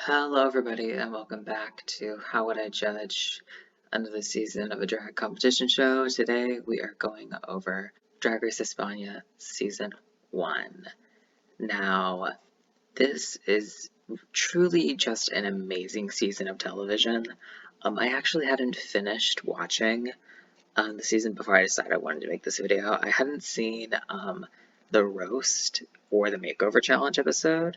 Hello everybody and welcome back to How Would I Judge another season of a drag competition show. Today we are going over Drag Race España Season 1. Now, this is truly just an amazing season of television. I actually hadn't finished watching the season before I decided I wanted to make this video. I hadn't seen the roast or the makeover challenge episode.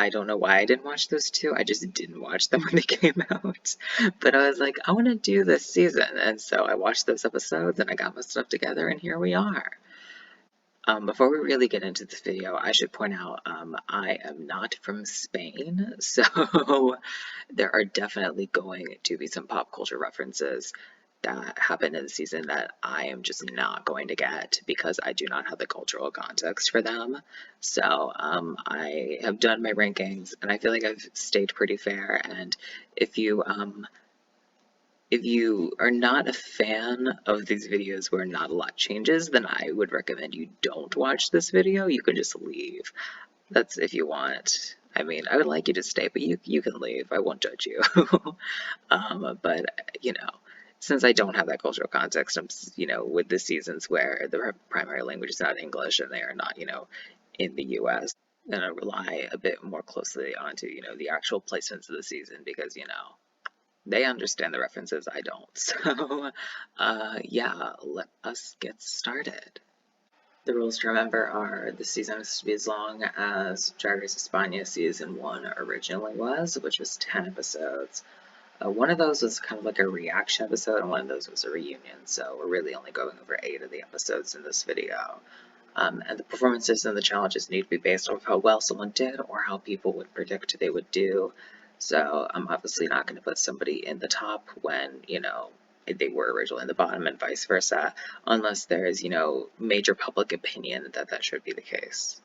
I don't know why I didn't watch those two. I just didn't watch them when they came out. But I was like, I want to do this season. And so I watched those episodes and I got my stuff together and here we are. Before we really get into this video, I should point out I am not from Spain, so there are definitely going to be some pop culture references that happen in the season that I am just not going to get because I do not have the cultural context for them. So I have done my rankings and I feel like I've stayed pretty fair. And if you are not a fan of these videos where not a lot changes, then I would recommend you don't watch this video. You can just leave. That's if you want. I mean, I would like you to stay, but you can leave. I won't judge you. But since I don't have that cultural context, I'm with the seasons where the primary language is not English and they are not in the U.S. I'm gonna rely a bit more closely onto the actual placements of the season because they understand the references, I don't. So, yeah, let us get started. The rules to remember are the season has to be as long as Drag Race España Season 1 originally was, which was 10 episodes. One of those was kind of like a reaction episode, and one of those was a reunion, so we're really only going over 8 of the episodes in this video. And the performances and the challenges need to be based off how well someone did or how people would predict they would do. So I'm obviously not going to put somebody in the top when, they were originally in the bottom and vice versa, unless there is, major public opinion that that should be the case.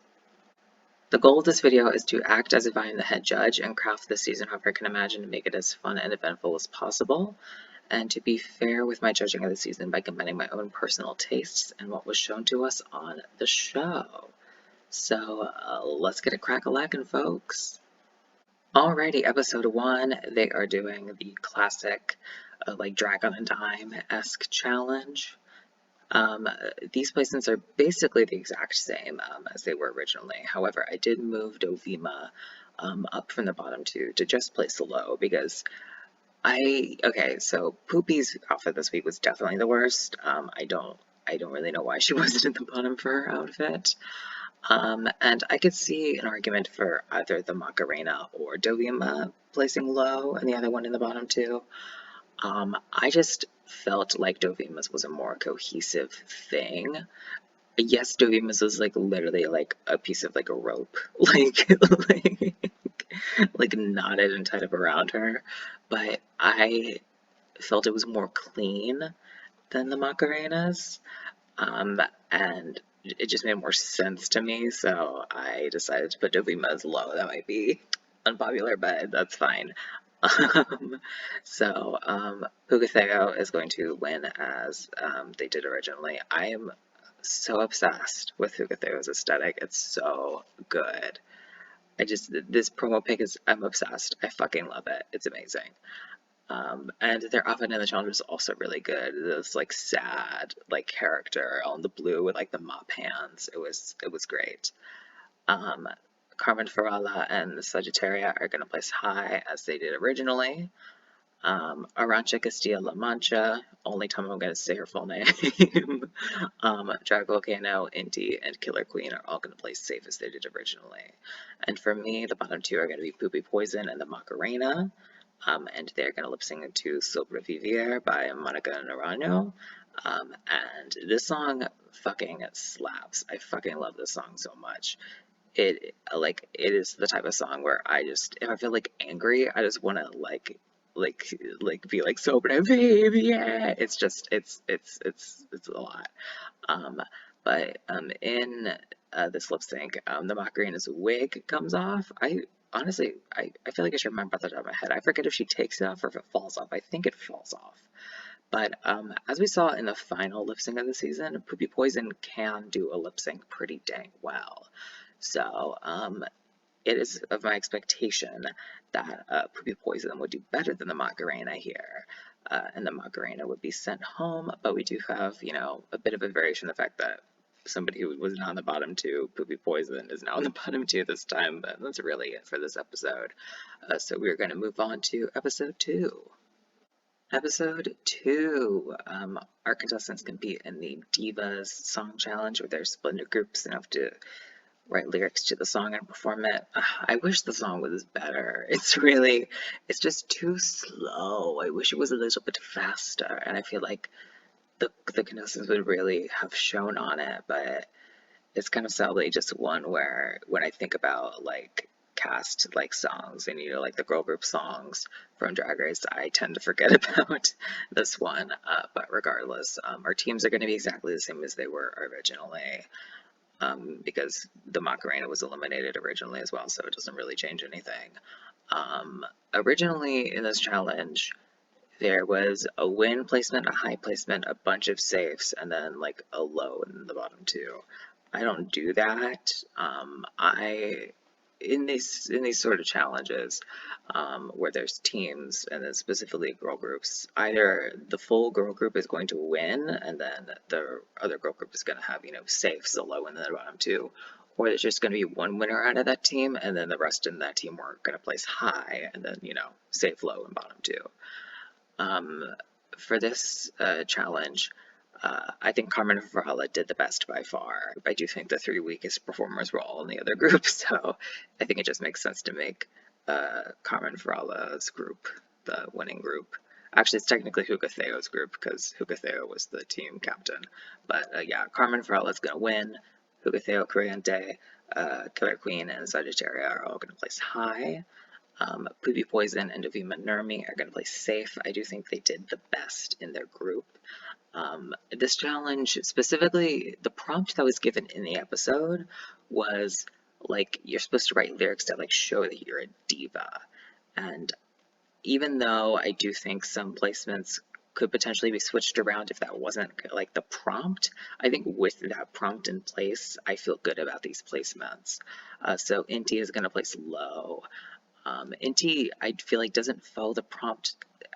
The goal of this video is to act as if I am the head judge and craft the season however I can imagine to make it as fun and eventful as possible, and to be fair with my judging of the season by combining my own personal tastes and what was shown to us on the show. So let's get it crack-a-lackin', folks. Alrighty, episode 1, they are doing the classic like Drag on a Dime-esque challenge. These placements are basically the exact same as they were originally. However, I did move Dovima up from the bottom two to just place low because so Poopy's outfit this week was definitely the worst. I don't really know why she wasn't at the bottom for her outfit. And I could see an argument for either the Macarena or Dovima placing low and the other one in the bottom two. I just felt like Dovima's was a more cohesive thing. Yes, Dovima's was like literally like a piece of like a rope, like knotted and tied up around her, but I felt it was more clean than the Macarena's, and it just made more sense to me, so I decided to put Dovima as low. That might be unpopular, but that's fine. Pugatheo is going to win as they did originally. I am so obsessed with Pugatheo's aesthetic. It's so good. This promo pic I'm obsessed. I fucking love it. It's amazing. And their outfit in the challenge was also really good. This like sad like character on the blue with like the mop hands. It was great. Carmen Farala and Sagittaria are going to place high as they did originally. Arantxa Castilla-La Mancha, only time I'm going to say her full name. Drag Volcano, Indy, and Killer Queen are all going to place safe as they did originally. And for me, the bottom two are going to be Poopy Poison and the Macarena. And they're going to lip sync to Sobrevivier by Monica Naranjo. And this song fucking slaps. I fucking love this song so much. It is the type of song where if I feel like angry, I just want to be like Sobrevivier. It's just it's a lot. But in this lip sync, the Macarena's wig comes off. Honestly, I feel like I should remember that out of my head. I forget if she takes it off or if it falls off. I think it falls off. But as we saw in the final lip sync of the season, Poopy Poison can do a lip sync pretty dang well. So it is of my expectation that Poopy Poison would do better than the Macarena here. And the Macarena would be sent home, but we do have, you know, a bit of a variation in the fact that somebody who was not in the bottom two, Poopy Poison, is now in the bottom two this time, but that's really it for this episode. So we're going to move on to episode 2. Episode 2, our contestants compete in the Divas Song Challenge, where they're split into groups and have to write lyrics to the song and perform it. I wish the song was better. It's just too slow. I wish it was a little bit faster, and I feel like the contestants would really have shown on it, but it's kind of sadly just one where when I think about like cast like songs and, you know, like the girl group songs from Drag Race, I tend to forget about this one. But regardless, our teams are going to be exactly the same as they were originally, because the Macarena was eliminated originally as well, so it doesn't really change anything. Originally in this challenge, there was a win placement, a high placement, a bunch of safes, and then like a low in the bottom two. I don't do that. In these sort of challenges, where there's teams and then specifically girl groups, either the full girl group is going to win, and then the other girl group is going to have, you know, safes, the low and the bottom two, or there's just going to be one winner out of that team, and then the rest in that team are going to place high, and then, you know, safe, low, and bottom two. For this challenge, I think Carmen Farala did the best by far. I do think the 3 weakest performers were all in the other group, so I think it just makes sense to make Carmen Farala's group the winning group. Actually, it's technically Hugo Theo's group because Hugo Theo was the team captain. But yeah, Carmen Farala is going to win. Hugo Theo, Corriente, Killer Queen, and Sagittaria are all going to place high. Poopy Poison and Davima Nurmi are going to play safe. I do think they did the best in their group. This challenge, specifically, the prompt that was given in the episode was, like, you're supposed to write lyrics that, like, show that you're a diva. And even though I do think some placements could potentially be switched around if that wasn't, like, the prompt, I think with that prompt in place, I feel good about these placements. So Inti is going to place low. Inti, I feel like, doesn't follow the prompt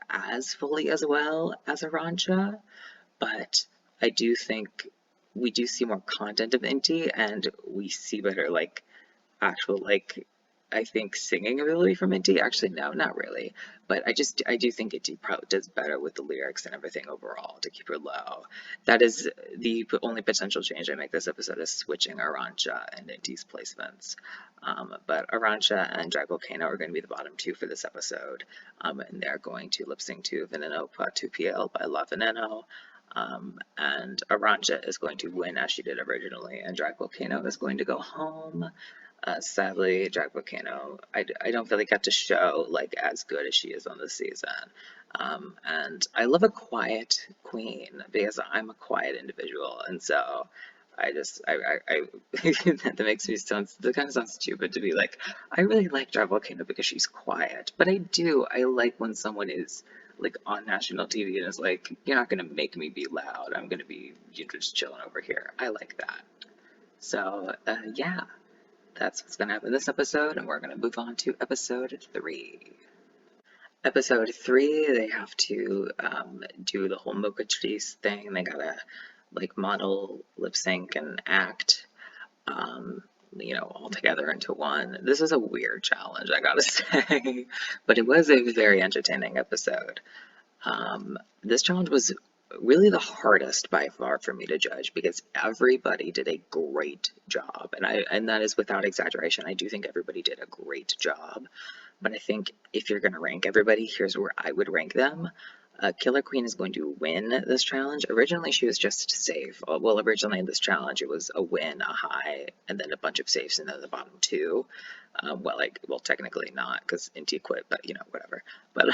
as fully as well as Arancha, but I do think we do see more content of Inti, and we see better, like, actual, like, I think singing ability from Inti. Actually, no, not really. But I do think Inti probably does better with the lyrics and everything overall to keep her low. That is the only potential change I make this episode, is switching Arancha and Inti's placements. But Arancha and Drag Volcano are going to be the bottom two for this episode. And they're going to lip sync to Veneno Pa 2PL by La Veneno. And Arancha is going to win as she did originally, and Drag Volcano is going to go home. Sadly, Drag Volcano, I don't really get to show, like, as good as she is on this season. And I love a quiet queen because I'm a quiet individual, and so I that makes me sound, that kind of sounds stupid to be like, I really like Drag Volcano because she's quiet, but I like when someone is, like, on national TV and is like, you're not gonna make me be loud, I'm gonna be, you're just chilling over here. I like that. So, yeah. That's what's going to happen in this episode, and we're going to move on to episode 3. Episode 3, they have to do the whole Mocha Trees thing. They gotta, like, model, lip sync, and act, you know, all together into one. This is a weird challenge, I gotta say, but it was a very entertaining episode. This challenge was really the hardest by far for me to judge because everybody did a great job, and that is without exaggeration. I do think everybody did a great job, but I think if you're going to rank everybody, here's where I would rank them. Killer Queen is going to win this challenge. Originally, she was just safe. Well, originally in this challenge, it was a win, a high, and then a bunch of safes, and then the bottom two. Well, technically not, because Inti quit, but, you know, whatever. But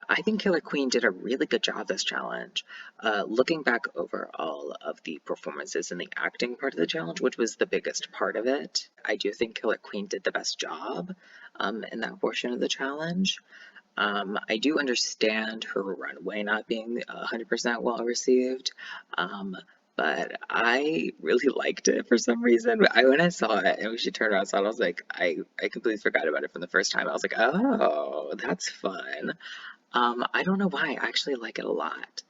I think Killer Queen did a really good job this challenge. Looking back over all of the performances in the acting part of the challenge, which was the biggest part of it, I do think Killer Queen did the best job in that portion of the challenge. I do understand her runway not being 100% well received, but I really liked it for some reason. When I saw it and she turned around and saw it, I was like, I completely forgot about it from the first time. I was like, oh, that's fun. I don't know why. I actually like it a lot.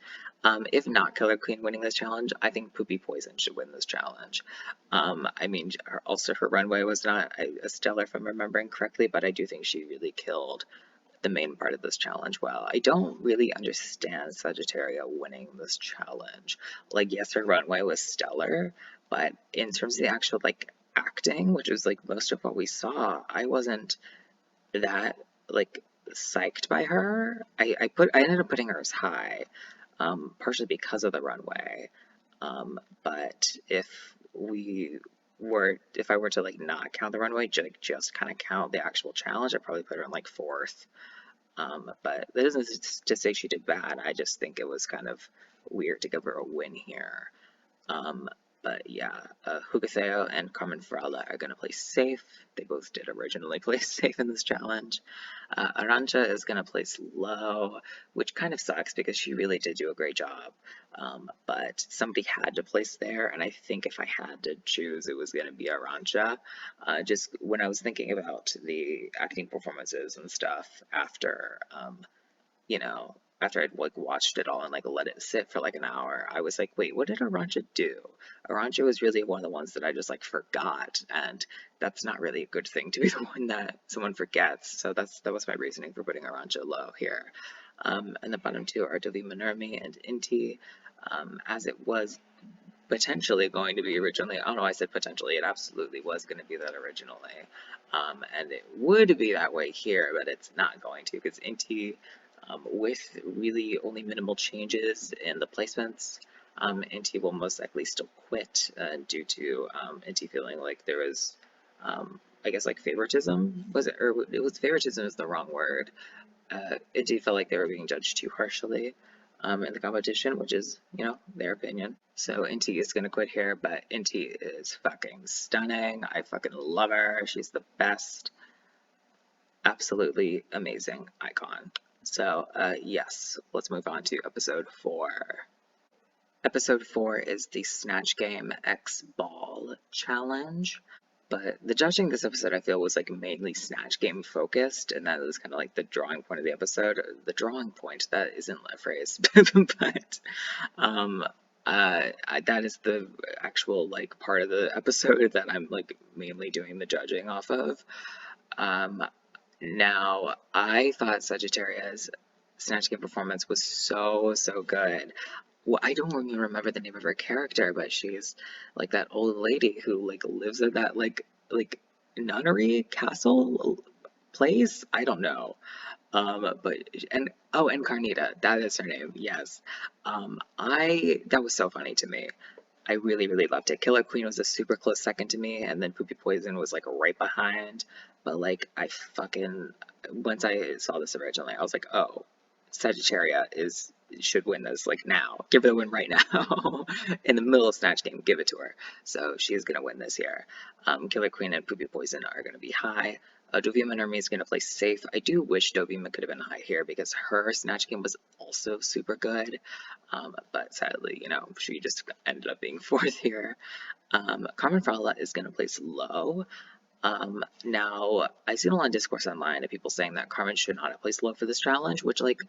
If not Killer Queen winning this challenge, I think Poopy Poison should win this challenge. I mean, also her runway was not a stellar, if I'm remembering correctly, but I do think she really killed the main part of this challenge well. I don't really understand Sagittaria winning this challenge. Like, yes, her runway was stellar, but in terms of the actual, like, acting, which was, like, most of what we saw, I wasn't that, like, psyched by her. I ended up putting her as high, partially because of the runway. But if I were to like not count the runway, just kind of count the actual challenge, I'd probably put her in like fourth. But that isn't to say she did bad. I just think it was kind of weird to give her a win here. Um, but yeah, Hugateo and Carmen Farala are going to play safe. They both did originally play safe in this challenge. Arantxa is going to place low, which kind of sucks because she really did do a great job. But somebody had to place there, and I think if I had to choose, it was going to be Arantxa. Just when I was thinking about the acting performances and stuff after, you know, after I'd like watched it all and like let it sit for like an hour, I was like, wait, what did Arantxa do? Arantxa was really one of the ones that I just like forgot, and that's not really a good thing to be the one that someone forgets. So that was my reasoning for putting Arantxa low here. And the bottom two are Devi Minermi and Inti, as it was potentially going to be originally. Oh no, I said potentially. It absolutely was going to be that originally. And it would be that way here, but it's not going to because Inti, with really only minimal changes in the placements, Inti will most likely still quit due to Inti feeling like there was, I guess, like favoritism. Was it? Or it was favoritism is the wrong word. Inti felt like they were being judged too harshly in the competition, which is, you know, their opinion. So Inti is going to quit here, but Inti is fucking stunning. I fucking love her. She's the best. Absolutely amazing icon. So, yes, let's move on to episode 4. Episode 4 is the Snatch Game X Ball Challenge. But the judging this episode, I feel, was like mainly Snatch Game focused, and that was kind of like the drawing point of the episode. The drawing point, that isn't a phrase, but um, that is the actual like part of the episode that I'm like mainly doing the judging off of. Um, Now, I thought Sagittaria's Snatch Game performance was so good. Well, I don't even remember the name of her character, but she's like that old lady who like lives at that like nunnery castle place. I don't know. But and oh, and Carnita, that is her name. Yes. I that was so funny to me. I really loved it. Killer Queen was a super close second to me, and then Poopy Poison was like right behind. But like I fucking once I saw this originally, I was like, oh, Sagittaria should win this like now. Give her the win right now. In the middle of Snatch Game, give it to her. So she's gonna win this here. Killer Queen and Poopy Poison are gonna be high. Dovima Nurmi is going to play safe. I do wish Dovima could have been high here because her Snatch Game was also super good. But sadly, you know, she just ended up being fourth here. Carmen Frala is going to place low. Now, I've seen a lot of discourse online of people saying that Carmen should not have placed low for this challenge, which, like,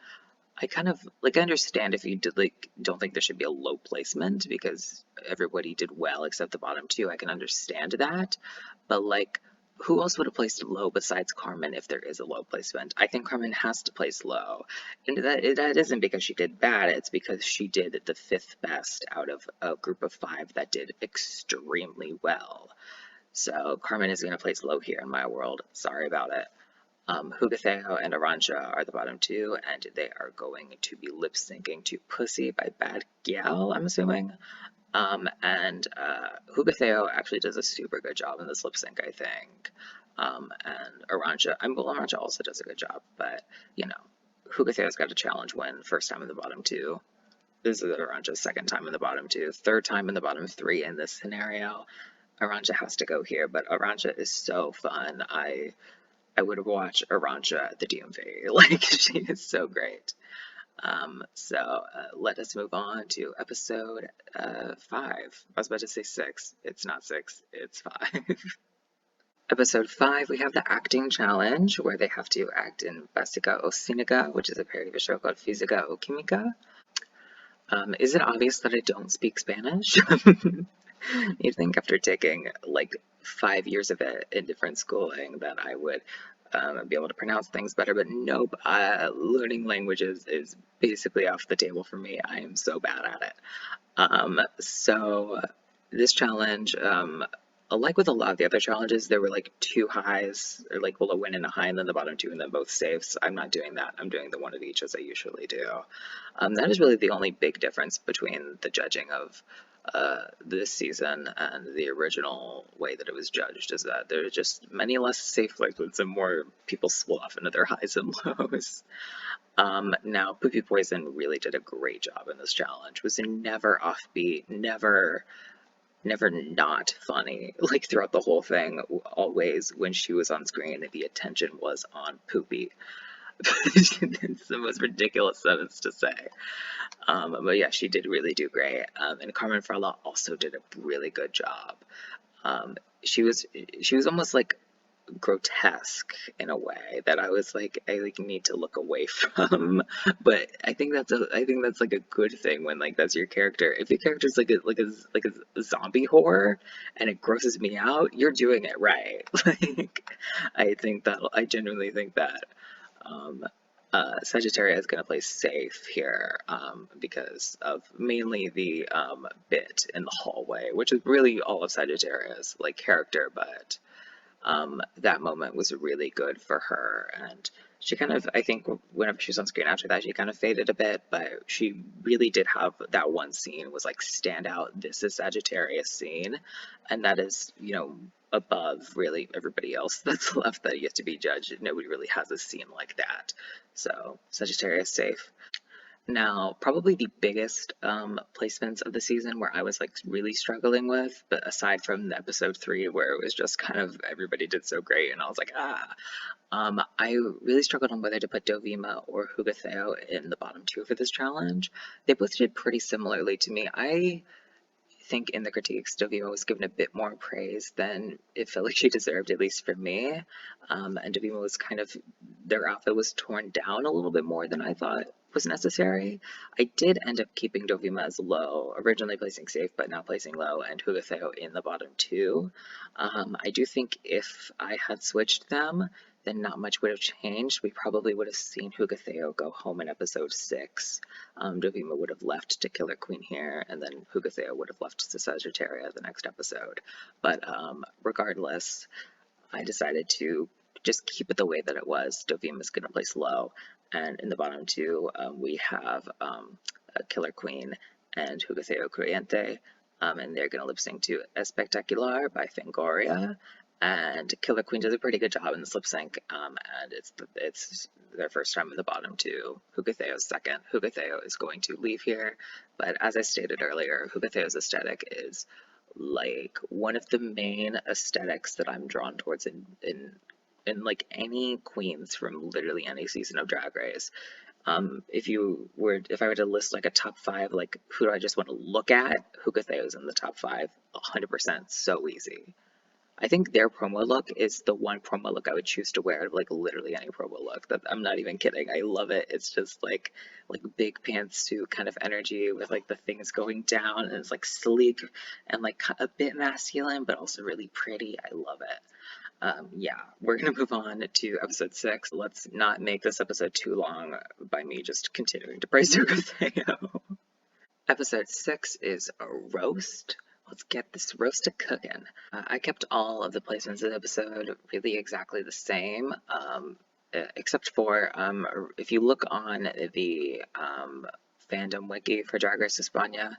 I kind of, like, I understand if you did, like, don't think there should be a low placement because everybody did well except the bottom two. I can understand that. But, like, who else would have placed low besides Carmen if there is a low placement? I think Carmen has to place low. And that isn't because she did bad, it's because she did the fifth best out of a group of 5 that did extremely well. So Carmen is going to place low here in my world. Sorry about it. Hugateo and Arantxa are the bottom two, and they are going to be lip syncing to Pussy by Bad Gyal, I'm assuming. And Hugateo actually does a super good job in this lip sync, I think. And Arantxa, Arantxa also does a good job, but, you know, Hugateo's got a challenge win, first time in the bottom 2. This is Arantxa's second time in the bottom 2, third time in the bottom 3 in this scenario. Arantxa has to go here, but Arantxa is so fun. I would watch Arantxa at the DMV. Like, she is so great. Let us move on to episode 5. I was about to say 6. It's not 6, it's 5. Episode 5, we have the acting challenge where they have to act in Básica o Cínica, which is a parody of a show called Física o Química. Is it obvious that I don't speak Spanish? You'd think after taking like 5 years of it in different schooling that I would be able to pronounce things better, but nope. Learning languages is basically off the table for me. I am so bad at it. So this challenge, like with a lot of the other challenges, there were like 2 highs, or like, well, a win and a high, and then the bottom 2, and then both saves. I'm not doing that. I'm doing the one of each as I usually do. That is really the only big difference between the judging of this season and the original way that it was judged, is that there are just many less safe placements and more people swell off into their highs and lows. Now, Poopy Poison really did a great job in this challenge. Was never offbeat, never not funny. Like throughout the whole thing, always when she was on screen, the attention was on Poopy. It's the most ridiculous sentence to say. But yeah, she did really do great. And Carmen Farala also did a really good job. She was almost like grotesque in a way that I was like, I like need to look away from. But I think that's like a good thing when like that's your character. If your character's like a zombie horror and it grosses me out, you're doing it right. Like I genuinely think that Sagittaria is going to play safe here because of mainly the bit in the hallway, which is really all of Sagittaria's like character, but that moment was really good for her. And she kind of, I think whenever she was on screen after that, she kind of faded a bit, but she really did have that one scene was like stand out. This is Sagittarius scene. And that is, above really everybody else that's left that yet to be judged. Nobody really has a scene like that. So Sagittarius safe. Now, probably the biggest placements of the season where I was like really struggling with, but aside from the episode 3 where it was just kind of everybody did so great and I was like, I really struggled on whether to put Dovima or Hugateo in the bottom 2 for this challenge. They both did pretty similarly to me. I think in the critiques, Dovima was given a bit more praise than it felt like she deserved, at least for me. And Dovima was kind of, their outfit was torn down a little bit more than I thought was necessary. I did end up keeping Dovima as low, originally placing safe, but now placing low, and Hugateo in the bottom 2. I do think if I had switched them, then not much would have changed. We probably would have seen Hugateo go home in episode 6. Dovima would have left to Killer Queen here, and then Hugateo would have left to Sagittaria the next episode. But regardless, I decided to just keep it the way that it was. Dovima is going to place low, and in the bottom 2, we have Killer Queen and Hugateo Creyente, and they're going to lip sync to Espectacular by Fangoria. And Killer Queen does a pretty good job in this lip sync, and it's their first time in the bottom 2. Hugatheo's second. Hugateo is going to leave here, but as I stated earlier, Hugatheo's aesthetic is like one of the main aesthetics that I'm drawn towards in like any queens from literally any season of Drag Race. If I were to list like a top 5, like who do I just want to look at, Hugatheo's in the top 5, 100%, so easy. I think their promo look is the one promo look I would choose to wear out of like literally any promo look. That I'm not even kidding. I love it. It's just like big pantsuit kind of energy with like the things going down, and it's like sleek and like a bit masculine, but also really pretty. I love it. Yeah, we're gonna move on to episode 6. Let's not make this episode too long by me just continuing to praise Hugateo. Episode 6 is a roast. Let's get this roasted cooking. I kept all of the placements of the episode really exactly the same, except for if you look on the fandom wiki for Drag Race España,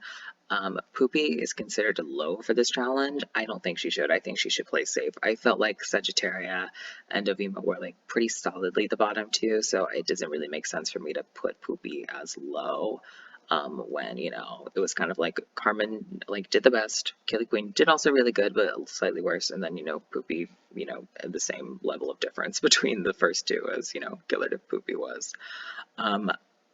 Poopy is considered low for this challenge. I don't think she should. I think she should play safe. I felt like Sagittaria and Dovima were like pretty solidly the bottom 2, so it doesn't really make sense for me to put Poopy as low. When, it was kind of like Carmen, like, did the best. Killer Queen did also really good, but slightly worse. And then, Poopy, had the same level of difference between the first 2 as, Killer to Poopy was.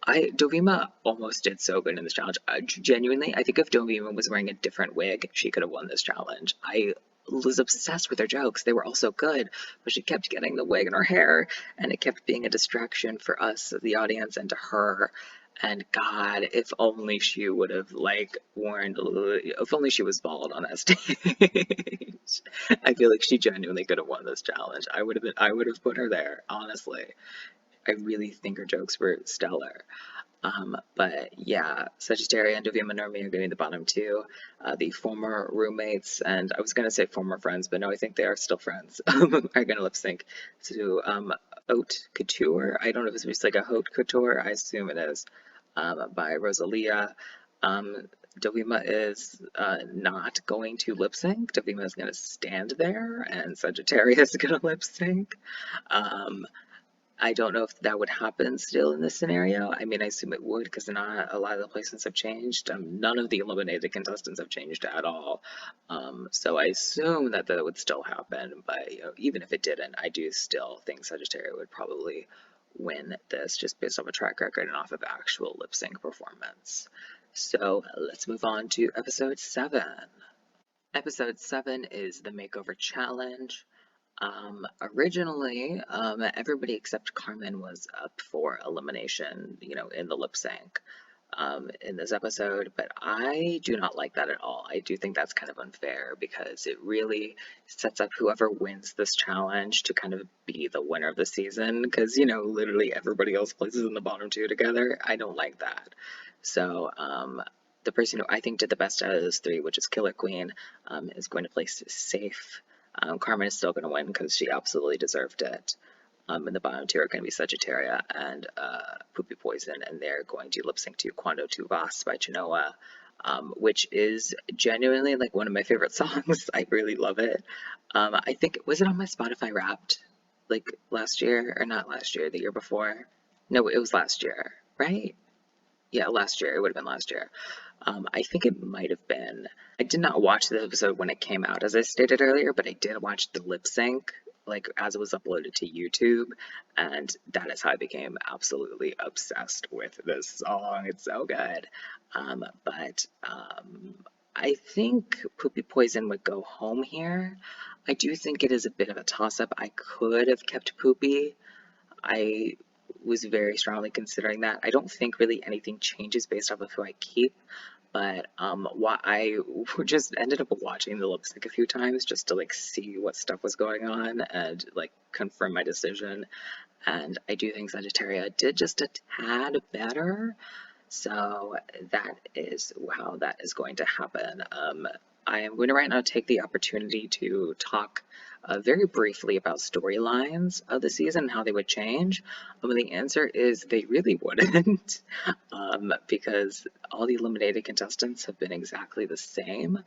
Dovima almost did so good in this challenge. Genuinely, I think if Dovima was wearing a different wig, she could have won this challenge. I was obsessed with her jokes. They were all so good, but she kept getting the wig in her hair, and it kept being a distraction for us, the audience, and to her. And God, if only she would have like worn, if only she was bald on that stage. I feel like she genuinely could have won this challenge. I would have put her there, honestly. I really think her jokes were stellar. But yeah, Sagittaria and Dovima Normie are getting the bottom two. The former roommates, and I was going to say former friends, but no, I think they are still friends, are going to lip sync to Haute Couture. I don't know if it's like a Haute Couture, I assume it is, by Rosalia. Dovima is not going to lip sync. Dovima is going to stand there, and Sagittarius is going to lip sync. Um, I don't know if that would happen still in this scenario. I mean, I assume it would because not a lot of the placements have changed. None of the eliminated contestants have changed at all. So I assume that that would still happen. But you know, even if it didn't, I do still think Sagittarius would probably win this just based off a track record and off of actual lip sync performance. So let's move on to episode 7. Episode 7 is the Makeover Challenge. Originally, everybody except Carmen was up for elimination, you know, in the lip sync in this episode, but I do not like that at all. I do think that's kind of unfair because it really sets up whoever wins this challenge to kind of be the winner of the season because, you know, literally everybody else places in the bottom two together. I don't like that. So, the person who I think did the best out of those three, which is Killer Queen, is going to place safe. Carmen is still going to win because she absolutely deserved it. And the bottom two are going to be Sagittaria and Poopy Poison, and they're going to lip sync to Cuando Tu Vas by Chenoa, which is genuinely like one of my favorite songs. I really love it. I think, was it on my Spotify Wrapped like last year or not last year, the year before? No, it was last year, right? Yeah, last year. It would have been last year. I think it might have been. I did not watch the episode when it came out, as I stated earlier, but I did watch the lip sync, like as it was uploaded to YouTube, and that is how I became absolutely obsessed with this song. It's so good. I think Poopy Poison would go home here. I do think it is a bit of a toss-up. I could have kept Poopy. I was very strongly considering that. I don't think really anything changes based off of who I keep, but I just ended up watching the lip sync a few times just to like see what stuff was going on and like confirm my decision. And I do think Sagittaria did just a tad better. So that is how that is going to happen. I am going to right now take the opportunity to talk very briefly about storylines of the season and how they would change. The answer is they really wouldn't, because all the eliminated contestants have been exactly the same.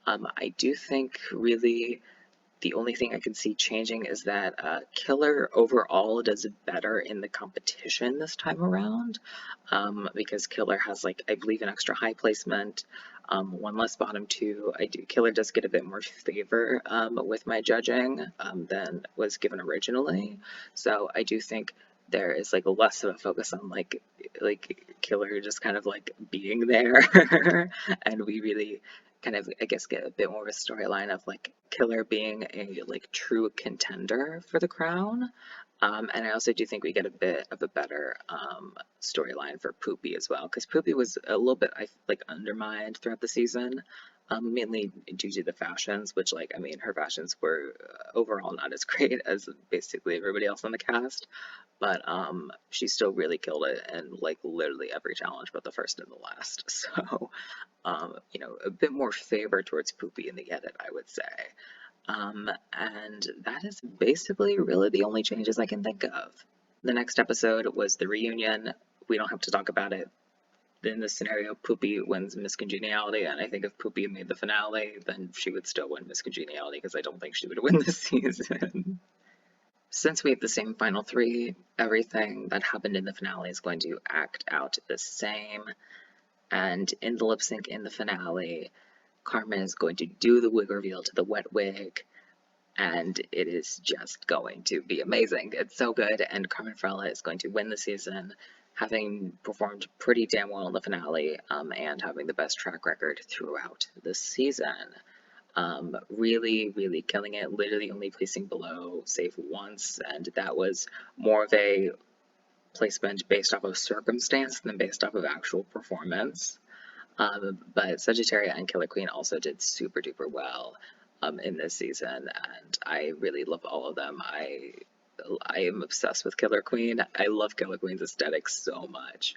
I do think really the only thing I can see changing is that Killer overall does better in the competition this time around, because Killer has, like, I believe an extra high placement, one less bottom two. Killer does get a bit more favor with my judging than was given originally, so I do think there is like less of a focus on like Killer just kind of like being there, and we really kind of, I guess, get a bit more of a storyline of like Killer being a like true contender for the crown. And I also do think we get a bit of a better storyline for Poopy as well, because Poopy was a little bit like undermined throughout the season, mainly due to the fashions, which like I mean her fashions were overall not as great as basically everybody else on the cast, but she still really killed it in like literally every challenge but the first and the last. So you know, a bit more favor towards Poopy in the edit, I would say. And that is basically really the only changes I can think of. The next episode was the reunion. We don't have to talk about it. In this scenario, Poopy wins Miss Congeniality, and I think if Poopy made the finale, then she would still win Miss Congeniality, because I don't think she would win this season. Since we have the same final three, everything that happened in the finale is going to act out the same. And in the lip sync in the finale, Carmen is going to do the wig reveal to the wet wig, and it is just going to be amazing. It's so good, and Carmen Farella is going to win the season. having performed pretty damn well in the finale, and having the best track record throughout the season. Really, really killing it, literally only placing below save once, and that was more of a placement based off of circumstance than based off of actual performance. But Sagittaria and Killer Queen also did super duper well in this season, and I really love all of them. I am obsessed with Killer Queen. I love Killer Queen's aesthetic so much.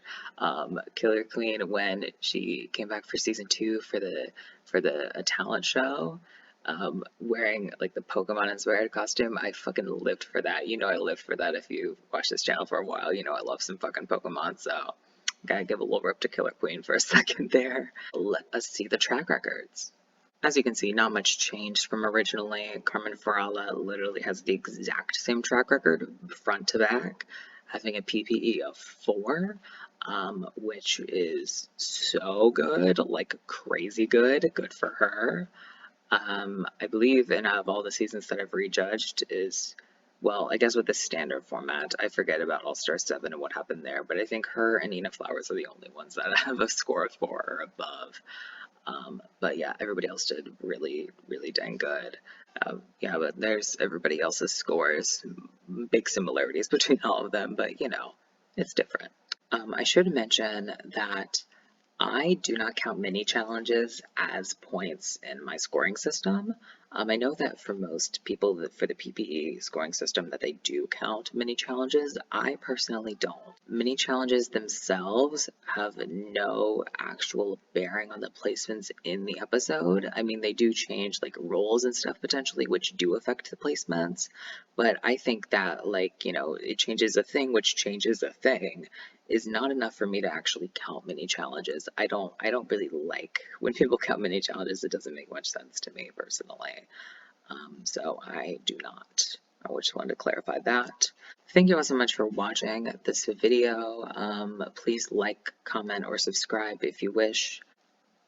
Killer Queen, when she came back for season 2 for the talent show, wearing like the Pokemon inspired costume, I fucking lived for that. You know I lived for that. If you watch this channel for a while, you know I love some fucking Pokemon, so gotta give a little rip to Killer Queen for a second there. Let us see the track records. As you can see, not much changed from originally. Carmen Farala literally has the exact same track record, front to back, having a PPE of 4, which is so good, like crazy good. Good for her. I believe in out of all the seasons that I've rejudged is, well, I guess with the standard format, I forget about All Star 7 and what happened there, but I think her and Nina Flowers are the only ones that have a score of 4 or above. But yeah, everybody else did really, really dang good. Yeah, but there's everybody else's scores, big similarities between all of them, but you know, it's different. I should mention that I do not count mini challenges as points in my scoring system. I know that for most people, for the PPE scoring system, that they do count mini challenges. I personally don't. Mini challenges themselves have no actual bearing on the placements in the episode. I mean, they do change like roles and stuff potentially, which do affect the placements. But I think that, like, you know, it changes a thing, which changes a thing, is not enough for me to actually count mini challenges. I don't really like when people count mini challenges. It doesn't make much sense to me personally. So I do not. I just wanted to clarify that. Thank you all so much for watching this video. Please like, comment, or subscribe if you wish.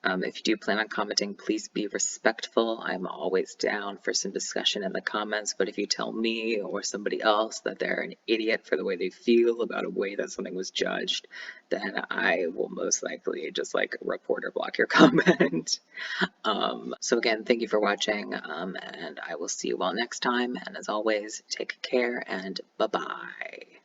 If you do plan on commenting, please be respectful. I'm always down for some discussion in the comments, but if you tell me or somebody else that they're an idiot for the way they feel about a way that something was judged, then I will most likely just like report or block your comment. So again, thank you for watching, and I will see you all next time. And as always, take care and bye-bye.